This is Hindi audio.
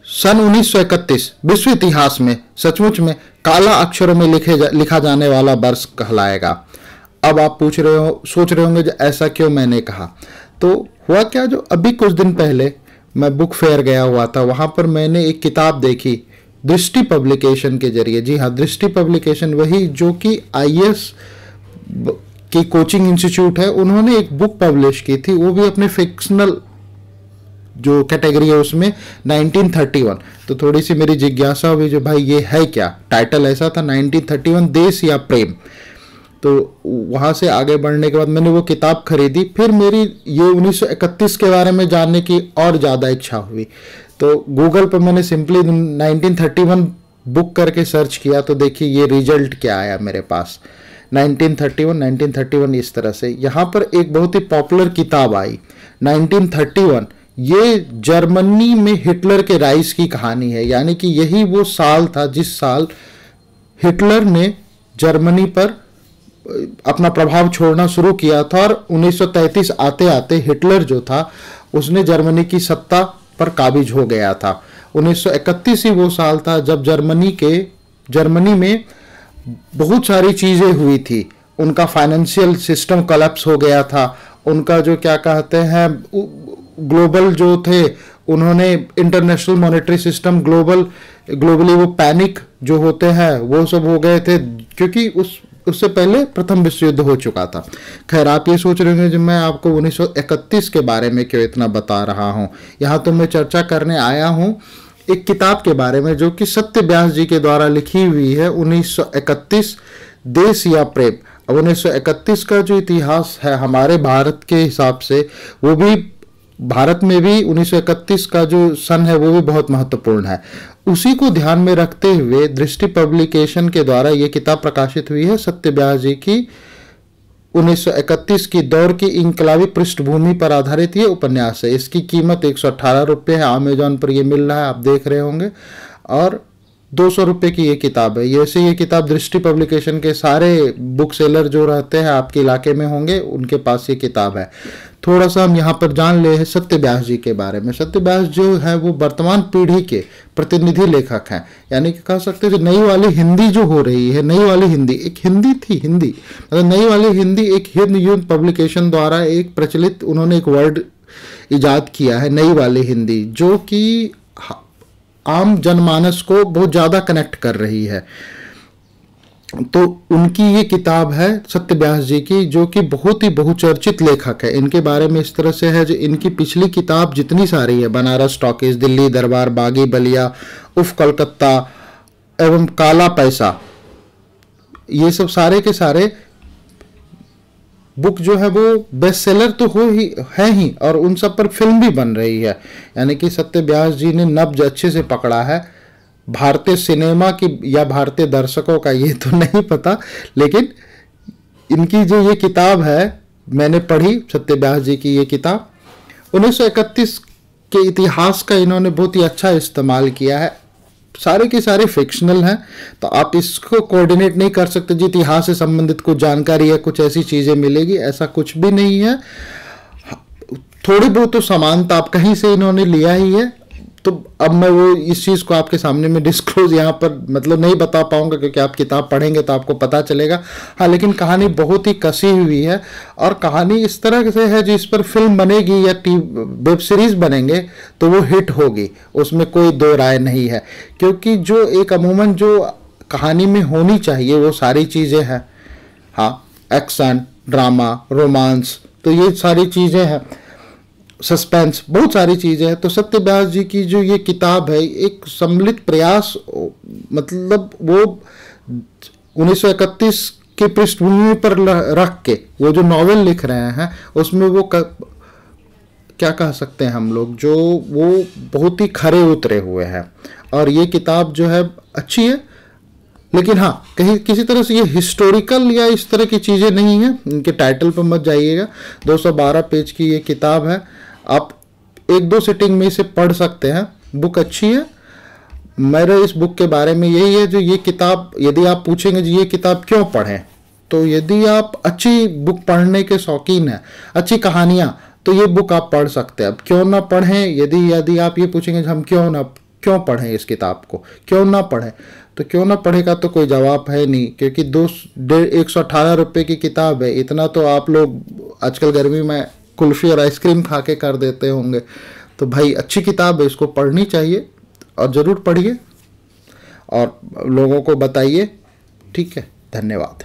सन 1931 विश्व इतिहास में सचमुच में काला अक्षरों में लिखा जाने वाला वर्ष कहलाएगा। अब आप सोच रहे होंगे ऐसा क्यों मैंने कहा। तो हुआ क्या, जो अभी कुछ दिन पहले मैं बुक फेयर गया हुआ था, वहां पर मैंने एक किताब देखी दृष्टि पब्लिकेशन के जरिए। जी हाँ, दृष्टि पब्लिकेशन, वही जो कि आईएएस की कोचिंग इंस्टीट्यूट है, उन्होंने एक बुक पब्लिश की थी, वो भी अपने फिक्शनल जो कैटेगरी है उसमें 1931। तो थोड़ी सी मेरी जिज्ञासा हुई जो भाई ये है क्या। टाइटल ऐसा था 1931 देश या प्रेम। तो वहाँ से आगे बढ़ने के बाद मैंने वो किताब खरीदी। फिर मेरी ये 1931 के बारे में जानने की और ज़्यादा इच्छा हुई, तो गूगल पर मैंने सिंपली 1931 बुक करके सर्च किया। तो देखिए ये रिजल्ट क्या आया मेरे पास, 1931 इस तरह से। यहाँ पर एक बहुत ही पॉपुलर किताब आई 1931। ये जर्मनी में हिटलर के राइज की कहानी है, यानी कि यही वो साल था जिस साल हिटलर ने जर्मनी पर अपना प्रभाव छोड़ना शुरू किया था। और 1933 आते आते हिटलर जो था उसने जर्मनी की सत्ता पर काबिज हो गया था। 1931 ही वो साल था जब जर्मनी में बहुत सारी चीज़ें हुई थी। उनका फाइनेंशियल सिस्टम कोलैप्स हो गया था। उनका जो क्या कहते हैं ग्लोबल जो थे, उन्होंने इंटरनेशनल मॉनेटरी सिस्टम ग्लोबली वो पैनिक जो होते हैं वो सब हो गए थे, क्योंकि उससे पहले प्रथम विश्व युद्ध हो चुका था। खैर, आप ये सोच रहे हैं कि मैं आपको 1931 के बारे में क्यों इतना बता रहा हूँ। यहाँ तो मैं चर्चा करने आया हूँ एक किताब के बारे में जो कि सत्य व्यास जी के द्वारा लिखी हुई है, 1931 देश या प्रेम। अब 1931 का जो इतिहास है हमारे भारत के हिसाब से, वो भी भारत में भी 1931 का जो सन है वो भी बहुत महत्वपूर्ण है। उसी को ध्यान में रखते हुए दृष्टि पब्लिकेशन के द्वारा ये किताब प्रकाशित हुई है, सत्य व्यास जी की 1931 की दौर की इंकलाबी पृष्ठभूमि पर आधारित ये उपन्यास है। इसकी कीमत 118 रुपये है, अमेजॉन पर ये मिल रहा है, आप देख रहे होंगे। और 200 रुपये की ये किताब है। ये किताब दृष्टि पब्लिकेशन के सारे बुक सेलर जो रहते हैं आपके इलाके में होंगे, उनके पास ये किताब है। थोड़ा सा हम यहाँ पर जान ले हैं सत्य व्यास जी के बारे में। सत्य व्यास जो है वो वर्तमान पीढ़ी के प्रतिनिधि लेखक हैं, यानी कि कह सकते हैं जो नई वाली हिंदी जो हो रही है, नई वाली हिंदी एक हिंदी थी, हिंदी मतलब नई वाली हिंदी एक हिंद यूथ पब्लिकेशन द्वारा एक प्रचलित उन्होंने एक वर्ड इजाद किया है, नई वाली हिंदी, जो कि आम जनमानस को बहुत ज़्यादा कनेक्ट कर रही है। तो उनकी ये किताब है सत्य व्यास जी की, जो कि बहुत ही बहुचर्चित लेखक है। इनके बारे में इस तरह से है जो इनकी पिछली किताब जितनी सारी है, बनारस टॉकीज, दिल्ली दरबार, बागी बलिया, उफ कलकत्ता एवं काला पैसा, ये सब सारे के सारे बुक जो है वो बेस्ट सेलर तो है ही, और उन सब पर फिल्म भी बन रही है। यानी कि सत्य व्यास जी ने नब्ज अच्छे से पकड़ा है भारतीय सिनेमा की या भारतीय दर्शकों का, ये तो नहीं पता, लेकिन इनकी जो ये किताब है मैंने पढ़ी, सत्य व्यास जी की ये किताब 1931 के इतिहास का इन्होंने बहुत ही अच्छा इस्तेमाल किया है। सारे के सारे फिक्शनल हैं, तो आप इसको कोऑर्डिनेट नहीं कर सकते जी इतिहास से संबंधित कुछ जानकारी या कुछ ऐसी चीज़ें मिलेगी, ऐसा कुछ भी नहीं है। थोड़ी बहुत तो समानता आप कहीं से इन्होंने लिया ही है। तो अब मैं वो इस चीज़ को आपके सामने में डिस्क्लोज यहाँ पर मतलब नहीं बता पाऊंगा, क्योंकि आप किताब पढ़ेंगे तो आपको पता चलेगा। हाँ, लेकिन कहानी बहुत ही कसी हुई है, और कहानी इस तरह से है जिस पर फिल्म बनेगी या वेब सीरीज़ बनेंगे तो वो हिट होगी, उसमें कोई दो राय नहीं है। क्योंकि जो एक अमूमन जो कहानी में होनी चाहिए वो सारी चीज़ें हैं। हाँ, एक्शन, ड्रामा, रोमांस, तो ये सारी चीज़ें हैं, सस्पेंस, बहुत सारी चीज़ें हैं। तो सत्य व्यास जी की जो ये किताब है एक सम्मिलित प्रयास, मतलब वो 1931 के पृष्ठभूमि पर रख के वो जो नॉवेल लिख रहे हैं उसमें वो क्या कह सकते हैं हम लोग, जो वो बहुत ही खरे उतरे हुए हैं। और ये किताब जो है अच्छी है, लेकिन हाँ कहीं किसी तरह से ये हिस्टोरिकल या इस तरह की चीज़ें नहीं है। इनके टाइटल पर मत जाइएगा। 212 पेज की ये किताब है, आप एक दो सिटिंग में इसे पढ़ सकते हैं। बुक अच्छी है। मेरे इस बुक के बारे में यही है, जो ये किताब यदि आप पूछेंगे जी ये किताब क्यों पढ़ें, तो यदि आप अच्छी बुक पढ़ने के शौकीन हैं, अच्छी कहानियाँ, तो ये बुक आप पढ़ सकते हैं। अब क्यों ना पढ़ें, यदि आप ये पूछेंगे हम क्यों पढ़ें इस किताब को, क्यों ना पढ़ें? तो क्यों ना पढ़े का तो कोई जवाब है नहीं, क्योंकि 118 रुपये की किताब है। इतना तो आप लोग आजकल गर्मी में कुल्फ़ी और आइसक्रीम खा के कर देते होंगे। तो भाई अच्छी किताब है, इसको पढ़नी चाहिए और ज़रूर पढ़िए और लोगों को बताइए। ठीक है, धन्यवाद।